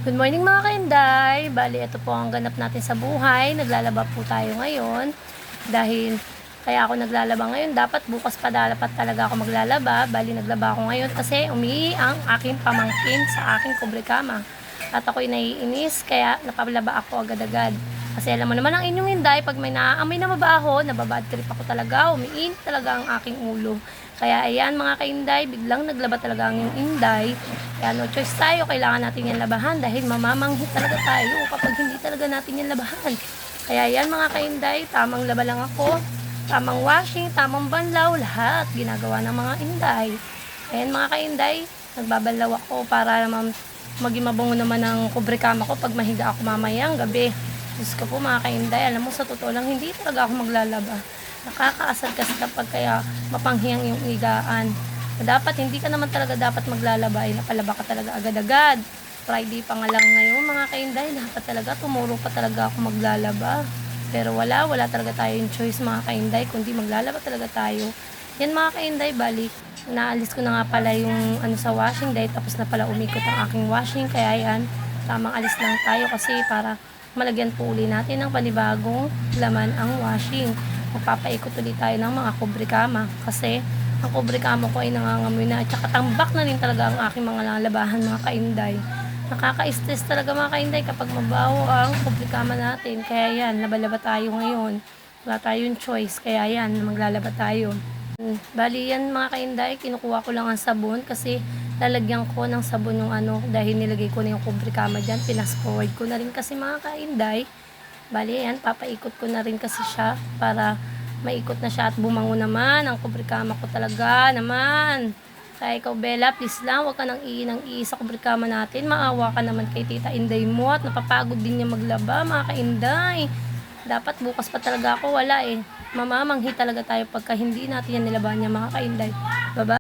Good morning mga kainday! Bali, ito po ang ganap natin sa buhay. Naglalaba po tayo ngayon. Dahil kaya ako naglalaba ngayon, dapat bukas pa dapat talaga ako maglalaba. Bali, naglaba ako ngayon kasi umihi ang aking pamangkin sa aking kubrekama. At ako'y naiinis, kaya napalaba ako agad-agad. Kasi alam mo naman ang inyong hinday, pag may naaamoy na mabaho, nababad trip ako talaga, umiinit talaga ang aking ulo. Kaya ayan mga kainday, biglang naglaba talaga ang yung inday. Kaya no choice tayo, kailangan natin yan labahan dahil mamamanghi talaga tayo kapag hindi talaga natin yan labahan. Kaya yan mga kainday, tamang laba lang ako, tamang washing, tamang banlaw, lahat ginagawa ng mga inday. Ayan mga kainday, nagbabanlaw ako para naman maging mabango naman ang kubrekama ko pag mahiga ako mamayang gabi. Diyos ko po mga kainday, alam mo sa totoo lang, hindi talaga ako maglalaba. Nakakaasar kasi kapag kaya mapanghiyang yung higaan. Dapat hindi ka naman talaga dapat maglalaba, ay napalaba ka talaga agad-agad. Friday pa nga lang ngayon mga kainday, dapat talaga tumuro pa talaga ako maglalaba. Pero wala talaga tayo yung choice mga kainday, kundi maglalaba talaga tayo. Yan mga kainday, balik. Naalis ko na nga pala yung sa washing dahil tapos na pala umikot ang aking washing. Kaya yan, tamang alis lang tayo kasi para malagyan po uli natin ng panibagong laman ang washing. Magpapaikot ulit tayo ng mga kubrekama kasi ang kubrekama ko ay nangangamoy na at saka tambak na rin talaga ang aking mga labahan mga kainday. Nakaka-stress talaga mga kainday kapag mabaho ang kubrekama natin. Kaya yan, labalaba tayo ngayon. Wala tayong choice, kaya yan, maglalaba tayo. Bali yan mga kainday, kinukuha ko lang ang sabon kasi lalagyan ko ng sabon yung dahil nilagay ko na yung kubrekama dyan, pinas-forward ko na rin kasi mga kainday. Bali yan, papaikot ko na rin kasi siya para maikot na siya at bumango naman ang kubrekama ko talaga naman. Kaya ikaw Bella, please lang, huwag ka nang sa kubrekama natin. Maawa ka naman kay Tita Inday mo at napapagod din niya maglaba mga kainday. Dapat bukas pa talaga ako, wala eh. Mamamanghi talaga tayo pagka hindi natin yan nilaban niya mga kainday. Bye-bye.